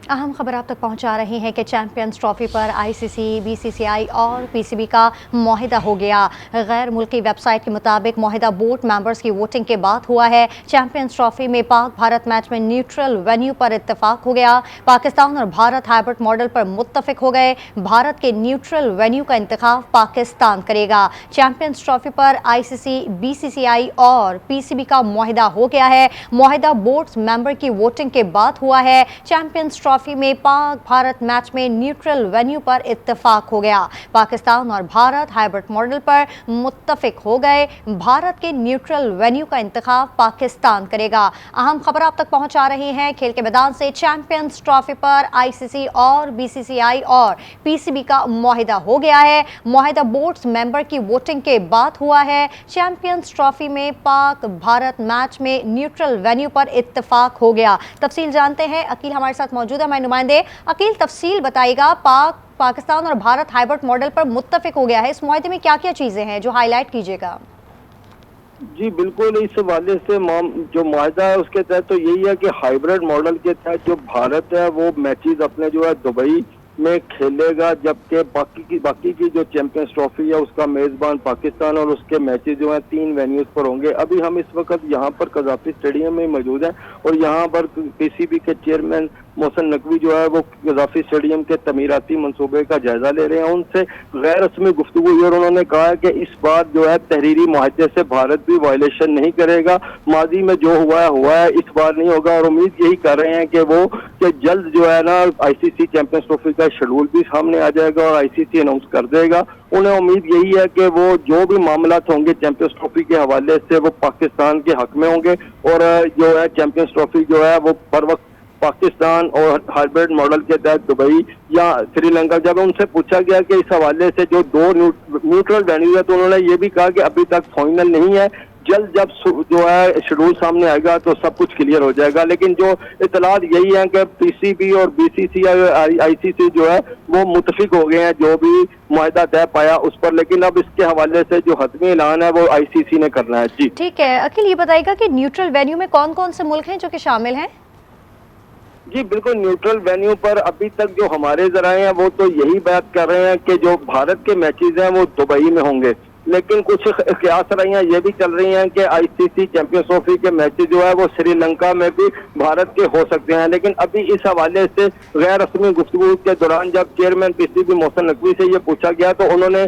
अहम खबर आप तक पहुंचा रहे हैं कि चैंपियंस ट्रॉफी पर आईसीसी, बीसीसीआई और पीसीबी का मुआहिदा हो गया। गैर मुल्की वेबसाइट के मुताबिक मुआहिदा बोर्ड मेंबर्स की वोटिंग के बाद हुआ है। चैंपियंस ट्रॉफी में पाक भारत मैच में न्यूट्रल वेन्यू पर इत्तेफाक हो गया। पाकिस्तान और भारत हाइब्रिड मॉडल पर मुत्तफिक हो गए। भारत के न्यूट्रल वेन्यू का इंतखाब पाकिस्तान करेगा। चैंपियंस ट्रॉफी पर आईसीसी, बीसीसीआई और पीसीबी का मुआहिदा हो गया है। मुआहिदा बोर्ड मेंबर की वोटिंग के बाद हुआ है। चैंपियंस ट्रॉफी में पाक भारत मैच में न्यूट्रल वेन्यू पर इत्तेफाक हो गया। पाकिस्तान और भारत हाइब्रिड मॉडल पर मुत्तफिक हो गए। भारत के न्यूट्रल वेन्यू का इंतखाब पाकिस्तान करेगा। अहम खबर आप तक पहुंचा रहे हैं खेल के मैदान से। चैंपियंस ट्रॉफी पर आईसीसी और बीसीसीआई और पीसीबी का मुआहिदा हो गया है। मुआहिदा बोर्ड्स मेंबर की वोटिंग के बाद हुआ है। चैंपियंस ट्रॉफी में पाक भारत मैच में न्यूट्रल वेन्यू पर इत्तेफाक हो गया। तफसील जानते हैं, अकील हमारे साथ मौजूद है, हमारे नुमाइंदे। अकील, तफसील बताइएगा, पाकिस्तान और भारत हाइब्रिड मॉडल पर मुत्तफिक हो गया है, इस मुआहिदे में क्या क्या चीजें हैं जो हाईलाइट कीजिएगा। जी बिल्कुल, इस हवाले से जो मुआहिदा है उसके तहत तो यही है कि हाइब्रिड मॉडल के तहत जो भारत है वो मैचेस अपने जो है दुबई में खेलेगा, जबकि बाकी की जो चैंपियंस ट्रॉफी है उसका मेजबान पाकिस्तान और उसके मैचेस जो है 3 वेन्यूज पर होंगे। अभी हम इस वक्त यहाँ पर कज़ाफी स्टेडियम में मौजूद हैं और यहाँ पर पीसीबी के चेयरमैन मोहसिन नकवी जो है वो कज़ाफी स्टेडियम के तमीराती मंसूबे का जायजा ले रहे हैं। उनसे गैर रस्मी गुफ्तगू हुई और उन्होंने कहा है कि इस बार जो है तहरीरी मुआहदे से भारत भी वायलेशन नहीं करेगा। माजी में जो हुआ है इस बार नहीं होगा और उम्मीद यही कर रहे हैं कि जल्द जो है ना आईसीसी चैंपियंस ट्रॉफी का शेड्यूल भी सामने आ जाएगा और आईसीसी अनाउंस कर देगा। उन्हें उम्मीद यही है कि वो जो भी मामला होंगे चैंपियंस ट्रॉफी के हवाले से वो पाकिस्तान के हक में होंगे और जो है चैंपियंस ट्रॉफी जो है वो बर वक्त पाकिस्तान और हाइब्रिड मॉडल के तहत दुबई या श्रीलंका। जब उनसे पूछा गया कि इस हवाले से जो 2 न्यूट्रल वेन्यू है तो उन्होंने ये भी कहा कि अभी तक फाइनल नहीं है, जल्द जब जो है शेड्यूल सामने आएगा तो सब कुछ क्लियर हो जाएगा। लेकिन जो इतलात यही है कि पीसीबी और बीसीसीआई और आईसीसी जो है वो मुत्तफिक हो गए हैं जो भी मुआहिदा तय पाया उस पर, लेकिन अब इसके हवाले से जो हतमी ऐलान है वो आईसीसी ने करना है। जी ठीक है अखिल, ये बताइएगा कि न्यूट्रल वेन्यू में कौन कौन से मुल्क हैं जो कि शामिल हैं। जी बिल्कुल, न्यूट्रल वेन्यू पर अभी तक जो हमारे जराए हैं वो तो यही बात कर रहे हैं कि जो भारत के मैचेस हैं वो दुबई में होंगे, लेकिन कुछ क़यास रहियां ये भी चल रही हैं कि आईसीसी चैंपियंस ट्रॉफी के मैचेस जो है वो श्रीलंका में भी भारत के हो सकते हैं। लेकिन अभी इस हवाले से गैर रस्मी गुफ्तगू के दौरान जब चेयरमैन पीसीबी मोहसिन नकवी से ये पूछा गया तो उन्होंने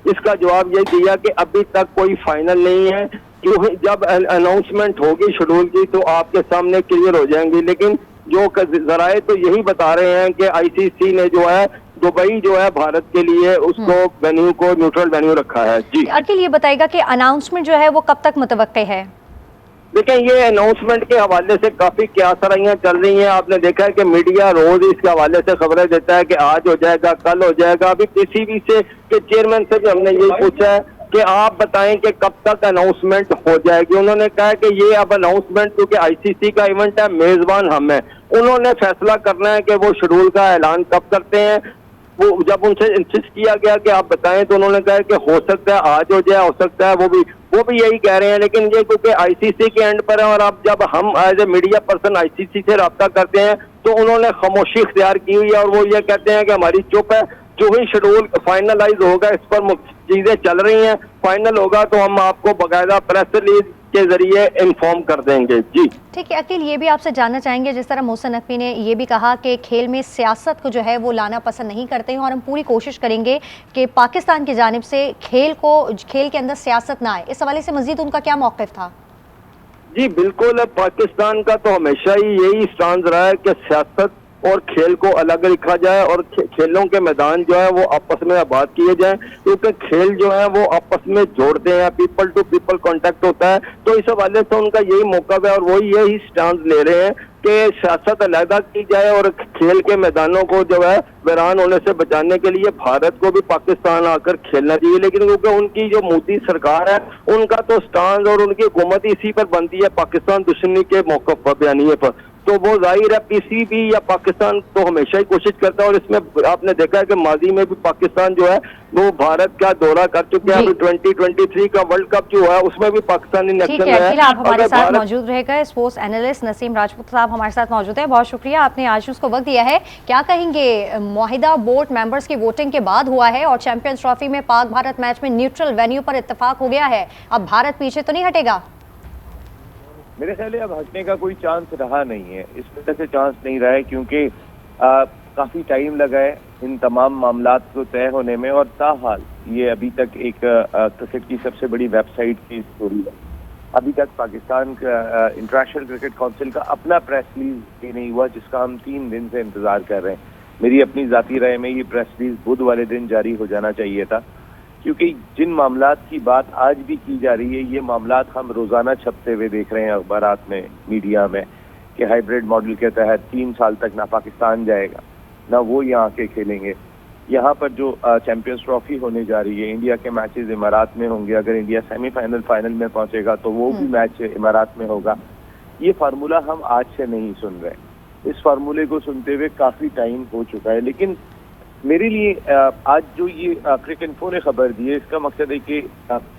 इसका जवाब ये दिया कि अभी तक कोई फाइनल नहीं है, क्यों जब अनाउंसमेंट होगी शेड्यूल की तो आपके सामने क्लियर हो जाएंगी। लेकिन जो जराए तो यही बता रहे हैं कि आईसीसी ने जो है दुबई जो है भारत के लिए उसको वेन्यू को न्यूट्रल वेन्यू रखा है। जी अखिल, ये बताइएगा कि अनाउंसमेंट जो है वो कब तक मुतवक्के है। देखिए, ये अनाउंसमेंट के हवाले से काफी क्यासराइयां चल रही हैं। आपने देखा है कि मीडिया रोज इसके हवाले से खबरें देता है कि आज हो जाएगा, कल हो जाएगा। अभी पीसीबी से के चेयरमैन से भी हमने यही पूछा है कि आप बताएं कि कब तक अनाउंसमेंट हो जाएगी। उन्होंने कहा कि ये अब अनाउंसमेंट क्योंकि आईसीसी का इवेंट है, मेजबान हम है, उन्होंने फैसला करना है कि वो शेड्यूल का ऐलान कब करते हैं। वो जब उनसे इंसिस्ट किया गया कि आप बताएं तो उन्होंने कहा कि हो सकता है आज हो जाए, हो सकता है वो भी यही कह रहे हैं। लेकिन ये क्योंकि आईसीसी के एंड पर है और अब जब हम as a media person ICC से रब्ता करते हैं तो उन्होंने खामोशी इख्तियार की हुई है और वो ये कहते हैं कि हमारी चुप है। जो ही शेड्यूल फाइनलाइज होगा इस पर चीजें चल रही हैं, फाइनल होगा तो हम आपको बाकायदा प्रेस रिलीज के जरिए इन्फॉर्म कर देंगे। जी ठीक है अखिल, ये भी आपसे जानना चाहेंगे, जिस तरह मोहसिन नकवी ने ये भी कहा कि खेल में सियासत को जो है वो लाना पसंद नहीं करते हैं और हम पूरी कोशिश करेंगे कि पाकिस्तान की जानिब से खेल के अंदर सियासत ना आए, इस हवाले से मजीद उनका क्या मौक़िफ़ था। जी बिल्कुल, पाकिस्तान का तो हमेशा ही यही स्टांस रहा है कि सियासत और खेल को अलग रखा जाए और खेलों के मैदान जो है वो आपस में आबाद किए जाएं, क्योंकि खेल जो है वो आपस में जोड़ते हैं, पीपल टू पीपल कांटेक्ट होता है। तो इस हवाले से उनका यही मौका है और वो यही स्टांस ले रहे हैं कि सियासत अलहदा की जाए और खेल के मैदानों को जो है वीरान होने से बचाने के लिए भारत को भी पाकिस्तान आकर खेलना चाहिए। लेकिन क्योंकि उनकी जो मोदी सरकार है उनका तो स्टांस और उनकी हुकूमत इसी पर बनती है, पाकिस्तान दुश्मनी के मौक़िफ़ पर, बयानिए पर। तो वो जाहिर है पीसीबी या पाकिस्तान तो हमेशा ही कोशिश करता है, और इसमें आपने देखा है कि माजी में भी पाकिस्तान जो है वो भारत का दौरा कर चुके हैं। अभी 2023 का वर्ल्ड कप जो है उसमें भी पाकिस्तानी ठीक नेक्शन है है। अखिल, आप हमारे साथ भारत मौजूद रहेगा। स्पोर्ट्स एनालिस्ट नसीम राजपूत साहब हमारे साथ मौजूद है, बहुत शुक्रिया, आपने आज उसको वक्त दिया है। क्या कहेंगे, मुआहिदा बोर्ड मेंबर्स की वोटिंग के बाद हुआ है और चैंपियंस ट्रॉफी में पाक भारत मैच में न्यूट्रल वेन्यू पर इत्तेफाक हो गया है, अब भारत पीछे तो नहीं हटेगा? मेरे ख्याल है अब हटने का कोई चांस रहा नहीं है। इस वजह से चांस नहीं रहा है क्योंकि काफी टाइम लगा है इन तमाम मामलात को तय होने में, और ताहाल ये अभी तक एक क्रिकेट की सबसे बड़ी वेबसाइट की स्टोरी है। अभी तक पाकिस्तान का इंटरनेशनल क्रिकेट काउंसिल का अपना प्रेस रिलीज भी नहीं हुआ, जिसका हम 3 दिन से इंतजार कर रहे हैं। मेरी अपनी जाती राय में ये प्रेस रिलीज बुध वाले दिन जारी हो जाना चाहिए था, क्योंकि जिन मामलात की बात आज भी की जा रही है, ये मामलात हम रोजाना छपते हुए देख रहे हैं अखबारात में, मीडिया में, कि हाइब्रिड मॉडल के तहत 3 साल तक ना पाकिस्तान जाएगा ना वो यहाँ के खेलेंगे। यहाँ पर जो चैंपियंस ट्रॉफी होने जा रही है, इंडिया के मैचेस इमारात में होंगे। अगर इंडिया सेमीफाइनल फाइनल में पहुंचेगा तो वो भी मैच इमारात में होगा। ये फार्मूला हम आज से नहीं सुन रहे, इस फार्मूले को सुनते हुए काफी टाइम हो चुका है। लेकिन मेरे लिए आज जो ये क्रिकेट इन्फो ने खबर दी है, इसका मकसद है कि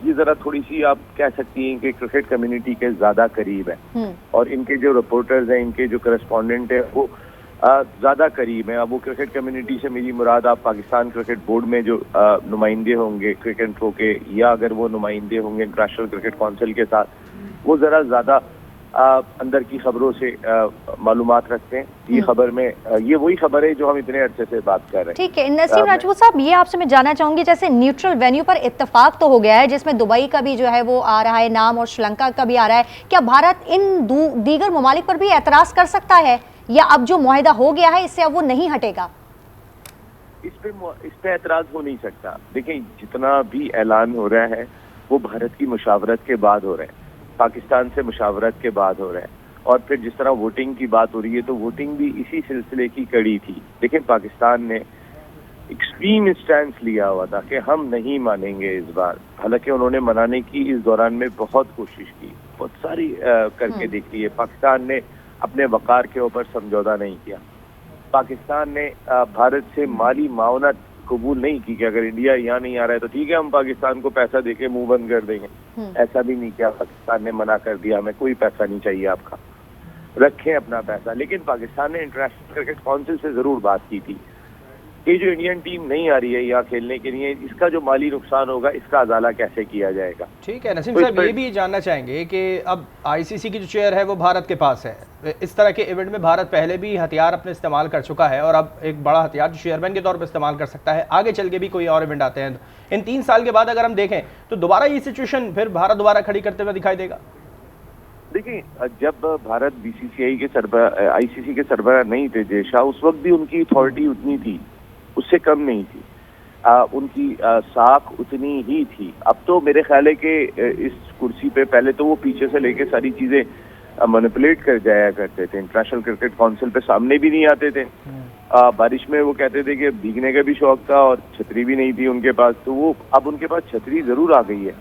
ये जरा थोड़ी सी आप कह सकती हैं कि क्रिकेट कम्युनिटी के ज्यादा करीब है, और इनके जो रिपोर्टर्स हैं, इनके जो करस्पॉन्डेंट है, वो ज्यादा करीब है। अब वो क्रिकेट कम्युनिटी से मेरी मुराद आप पाकिस्तान क्रिकेट बोर्ड में जो नुमाइंदे होंगे क्रिकेट इन्फो के, या अगर वो नुमाइंदे होंगे इंटरनेशनल क्रिकेट काउंसिल के साथ, वो जरा ज्यादा अंदर की खबरों से मालूमात रखते हैं। ये खबर में ये वही खबर है जो हम इतने अरसे से बात कर रहे हैं। ठीक है नसीम राजपूत साहब, ये आपसे मैं जानना चाहूंगी, जैसे न्यूट्रल वेन्यू पर इत्तेफाक तो हो गया है, जिसमें दुबई का भी जो है वो आ रहा है नाम और श्रीलंका का भी आ रहा है, क्या भारत इन दीगर ममालिक पर भी एतराज कर सकता है, या अब जो मुआहिदा हो गया है इससे अब वो नहीं हटेगा? इस पे एतराज हो नहीं सकता। देखिए, जितना भी ऐलान हो रहा है वो भारत की मुशावरत के बाद हो रहा है, पाकिस्तान से मुशावरत के बाद हो रहा है, और फिर जिस तरह वोटिंग की बात हो रही है तो वोटिंग भी इसी सिलसिले की कड़ी थी। लेकिन पाकिस्तान ने एक्सट्रीम स्टैंड लिया हुआ था कि हम नहीं मानेंगे इस बार। हालांकि उन्होंने मनाने की इस दौरान में बहुत कोशिश की, बहुत सारी करके देखी है। पाकिस्तान ने अपने वकार के ऊपर समझौता नहीं किया। पाकिस्तान ने भारत से माली मावनत कबूल नहीं की कि अगर इंडिया यहाँ नहीं आ रहा है तो ठीक है, हम पाकिस्तान को पैसा देके मुंह बंद कर देंगे। ऐसा भी नहीं किया, पाकिस्तान ने मना कर दिया, हमें कोई पैसा नहीं चाहिए आपका, रखें अपना पैसा। लेकिन पाकिस्तान ने इंटरनेशनल क्रिकेट काउंसिल से जरूर बात की थी कि जो इंडियन टीम नहीं आ रही है यहाँ खेलने के लिए, इसका जो माली नुकसान होगा इसका अजाला कैसे किया जाएगा। ठीक है नसीम साहब, ये भी जानना चाहेंगे कि अब आईसीसी की जो चेयर है वो भारत के पास है। इस तरह के इवेंट में भारत पहले भी हथियार अपने इस्तेमाल कर चुका है, और अब एक बड़ा हथियार जो चेयरमैन के तौर पर इस्तेमाल कर सकता है। आगे चल के भी कोई और इवेंट आते हैं, इन 3 साल के बाद अगर हम देखें तो दोबारा ये सिचुएशन फिर भारत दोबारा खड़ी करते हुए दिखाई देगा। देखिए, जब भारत बीसीसीआई के सरबराह, आईसीसी के सरबराह नहीं थे जय शाह, उस वक्त भी उनकी अथॉरिटी उतनी थी, उससे कम नहीं थी। उनकी साख उतनी ही थी। अब तो मेरे ख्याल है कि इस कुर्सी पे पहले तो वो पीछे से लेके सारी चीजें मैनिपुलेट कर जाया करते थे। इंटरनेशनल क्रिकेट काउंसिल पे सामने भी नहीं आते थे। बारिश में वो कहते थे कि भीगने का भी शौक था, और छतरी भी नहीं थी उनके पास, तो वो अब उनके पास छतरी जरूर आ गई है।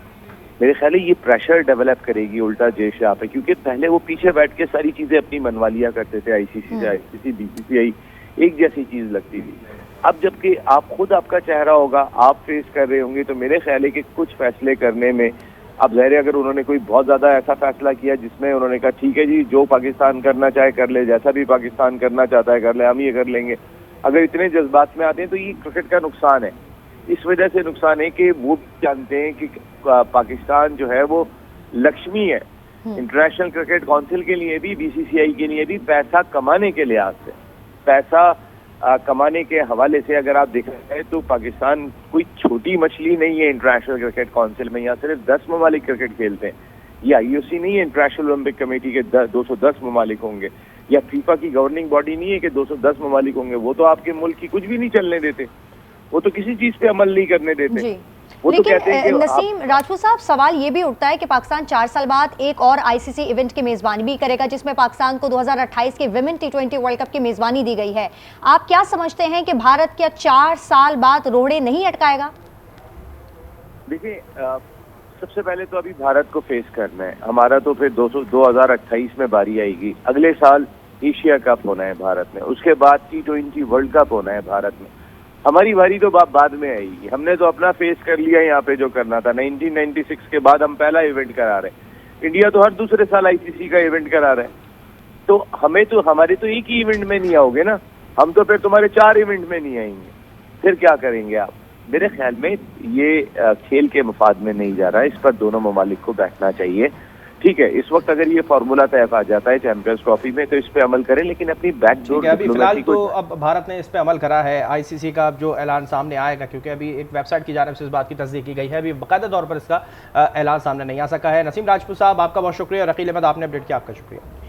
मेरे ख्याल है ये प्रेशर डेवलप करेगी उल्टा जय शाह पे, क्योंकि पहले वो पीछे बैठ के सारी चीजें अपनी मनवा लिया करते थे। आईसीसी से आईसीसी बीसीसीआई एक जैसी चीज लगती थी। अब जबकि आप खुद आपका चेहरा होगा, आप फेस कर रहे होंगे, तो मेरे ख्याल है कि कुछ फैसले करने में, अब ज़ाहिर है अगर उन्होंने कोई बहुत ज्यादा ऐसा फैसला किया जिसमें उन्होंने कहा ठीक है जी, जो पाकिस्तान करना चाहे कर ले, जैसा भी पाकिस्तान करना चाहता है कर ले, हम ये कर लेंगे, अगर इतने जज्बात में आते हैं तो ये क्रिकेट का नुकसान है। इस वजह से नुकसान है कि वो जानते हैं कि पाकिस्तान जो है वो लक्ष्मी है इंटरनेशनल क्रिकेट काउंसिल के लिए भी, बीसीसीआई के लिए भी, पैसा कमाने के लिहाज से, पैसा कमाने के हवाले से अगर आप देख रहे हैं तो पाकिस्तान कोई छोटी मछली नहीं है इंटरनेशनल क्रिकेट काउंसिल में। यहाँ सिर्फ 10 ममालिक क्रिकेट खेलते हैं। ये आईओसी नहीं है, इंटरनेशनल ओलंपिक कमेटी के 210 ममालिक होंगे, या फीफा की गवर्निंग बॉडी नहीं है कि 210 ममालिक होंगे। वो तो आपके मुल्क की कुछ भी नहीं चलने देते, वो तो किसी चीज पे अमल नहीं करने देते। वो लेकिन तो कहते हैं कि नसीम राजपूत साहब, सवाल ये भी उठता है कि पाकिस्तान 4 साल बाद एक और आईसीसी इवेंट की मेजबानी भी करेगा, जिसमें पाकिस्तान को 2028 के विमेन T20 वर्ल्ड कप की मेजबानी दी गई है। आप क्या समझते हैं कि भारत क्या 4 साल बाद रोड़े नहीं अटकाएगा? देखिए, सबसे पहले तो अभी भारत को फेस करना है। हमारा तो फिर 2028 में बारी आएगी। अगले साल एशिया कप होना है भारत में, उसके बाद T20 वर्ल्ड कप होना है भारत में। हमारी बारी तो बाद में आएगी। हमने तो अपना फेस कर लिया यहाँ पे जो करना था। 1996 के बाद हम पहला इवेंट करा रहे हैं। इंडिया तो हर दूसरे साल आईसीसी का इवेंट करा रहे हैं। तो हमारे तो एक ही इवेंट में नहीं आओगे ना, हम तो फिर तुम्हारे 4 इवेंट में नहीं आएंगे, फिर क्या करेंगे आप? मेरे ख्याल में ये खेल के मफाद में नहीं जा रहा है, इस पर दोनों ममालिक को बैठना चाहिए। ठीक है, इस वक्त अगर ये फार्मूला तय आ जाता है चैंपियंस ट्रॉफी में तो इस पे अमल करें, लेकिन अपनी बैकडोर अभी फिलहाल तो अब भारत ने इस पे अमल करा है। आईसीसी का जो ऐलान सामने आएगा, क्योंकि अभी एक वेबसाइट की जानिब से इस बात की तस्दीक की गई है, अभी बाकायदा तौर पर इसका ऐलान सामने नहीं आ सका है। नसीम राजपूत साहब, आपका बहुत शुक्रिया। रकील अहमद, आपने अपडेट किया, आपका शुक्रिया।